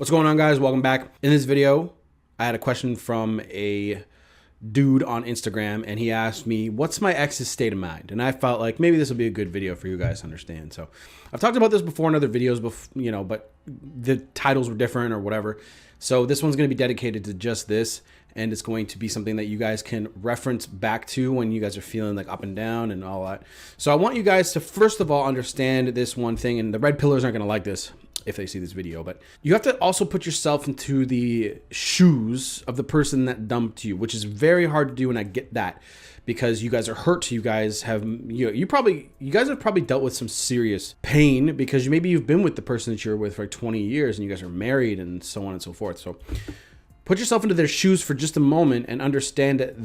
What's going on, guys? Welcome back. In this video, I had a question from a dude on Instagram, and he asked me, what's my ex's state of mind? And I felt like maybe this will be a good video for you guys to understand. So I've talked about this before in other videos, but the titles were different or whatever. So this one's going to be dedicated to just this, and it's going to be something that you guys can reference back to when you guys are feeling like up and down and all that. So I want you guys to first of all understand this one thing, and the red pillars aren't going to like this if they see this video, but you have to also put yourself into the shoes of the person that dumped you, which is very hard to do. And I get that because you guys are hurt. You guys have, you guys have probably dealt with some serious pain because maybe you've been with the person that you're with for like 20 years and you guys are married and so on and so forth. So put yourself into their shoes for just a moment and understand that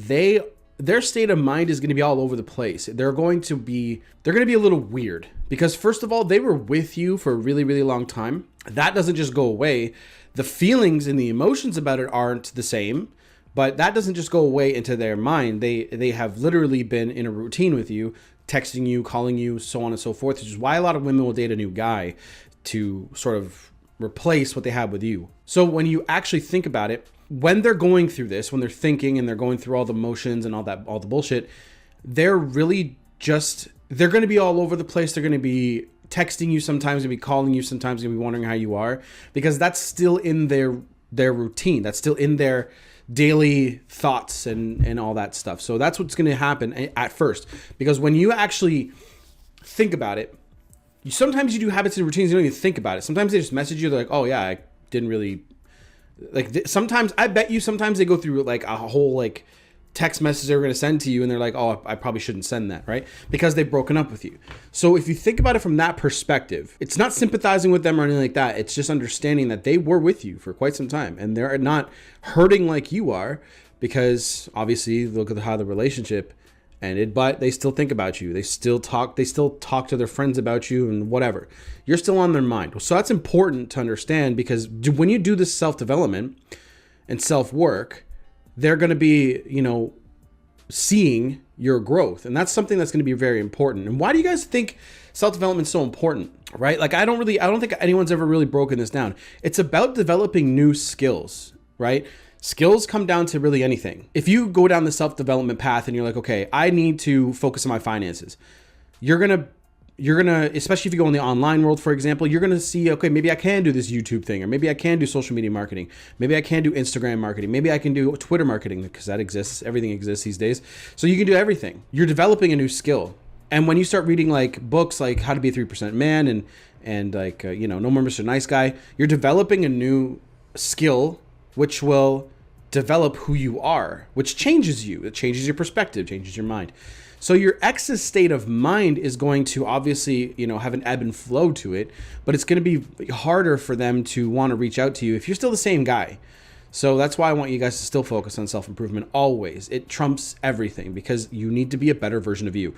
their state of mind is going to be all over the place. They're going to be a little weird because first of all, they were with you for a really, really long time. That doesn't just go away. The feelings and the emotions about it aren't the same, but that doesn't just go away into their mind. They have literally been in a routine with you, texting you, calling you, so on and so forth, which is why a lot of women will date a new guy to sort of replace what they have with you. So when you actually think about it, when they're going through this, when they're thinking and they're going through all the motions and all the bullshit, they're really they're going to be all over the place. They're going to be texting you sometimes, going to be calling you sometimes, going to be wondering how you are, because that's still in their routine. That's still in their daily thoughts and all that stuff. So that's what's going to happen at first, because when you actually think about it, sometimes you do habits and routines, you don't even think about it. Sometimes they just message you, they're like, oh yeah, I didn't really... sometimes I bet you sometimes they go through like a whole like text message they're going to send to you and they're like, oh, I probably shouldn't send that, right? Because they've broken up with you. So if you think about it from that perspective, it's not sympathizing with them or anything like that. It's just understanding that they were with you for quite some time and they're not hurting like you are, because obviously look at how the relationship ended, but they still think about you. They still talk to their friends about you and whatever. You're still on their mind. So that's important to understand, because when you do this self-development and self-work, they're going to be, seeing your growth. And that's something that's going to be very important. And why do you guys think self-development is so important, right? Like, I don't think anyone's ever really broken this down. It's about developing new skills, right? Skills come down to really anything. If you go down the self-development path and you're like, okay, I need to focus on my finances, you're gonna, especially if you go in the online world, for example, you're gonna see, okay, maybe I can do this YouTube thing, or maybe I can do social media marketing, maybe I can do Instagram marketing, maybe I can do Twitter marketing, because that exists. Everything exists these days. So you can do everything. You're developing a new skill. And when you start reading like books like How to Be a 3% Man and like No More Mr. Nice Guy, you're developing a new skill which will develop who you are, which changes you. It changes your perspective, changes your mind. So your ex's state of mind is going to obviously, have an ebb and flow to it, but it's going to be harder for them to want to reach out to you if you're still the same guy. So that's why I want you guys to still focus on self-improvement always. It trumps everything, because you need to be a better version of you.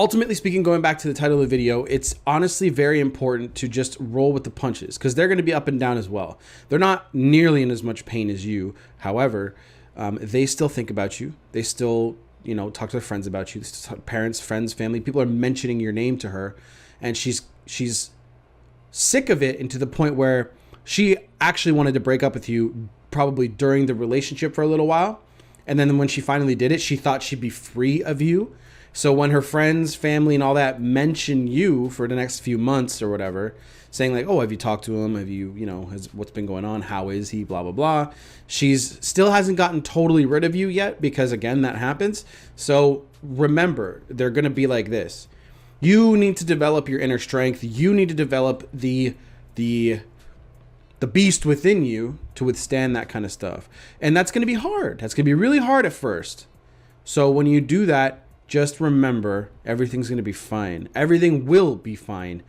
Ultimately speaking, going back to the title of the video, it's honestly very important to just roll with the punches, because they're going to be up and down as well. They're not nearly in as much pain as you. However, they still think about you. They still, talk to their friends about you. Parents, friends, family, people are mentioning your name to her, and she's sick of it, and to the point where she actually wanted to break up with you probably during the relationship for a little while. And then when she finally did it, she thought she'd be free of you. So when her friends, family, and all that mention you for the next few months or whatever, saying like, oh, have you talked to him? Have you, what's been going on? How is he? Blah, blah, blah. She's still hasn't gotten totally rid of you yet, because again, that happens. So remember, they're going to be like this. You need to develop your inner strength. You need to develop the beast within you to withstand that kind of stuff. And that's going to be hard. That's going to be really hard at first. So when you do that, just remember, everything's going to be fine. Everything will be fine.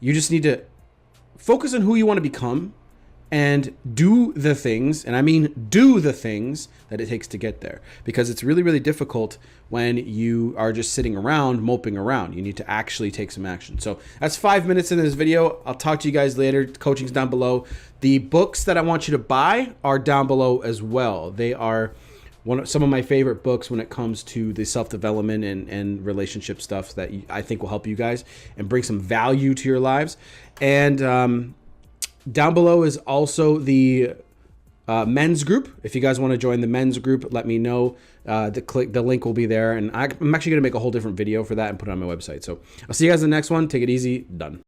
You just need to focus on who you want to become and do the things, and I mean do the things that it takes to get there, because it's really, really difficult when you are just sitting around moping around. You need to actually take some action. So that's 5 minutes in this video. I'll talk to you guys later. Coaching's down below. The books that I want you to buy are down below as well. They are some of my favorite books when it comes to the self-development and relationship stuff that I think will help you guys and bring some value to your lives. And Down below is also the men's group. If you guys want to join the men's group, let me know. The link will be there, and I'm actually going to make a whole different video for that and put it on my website. So I'll see you guys in the next one. Take it easy. Done.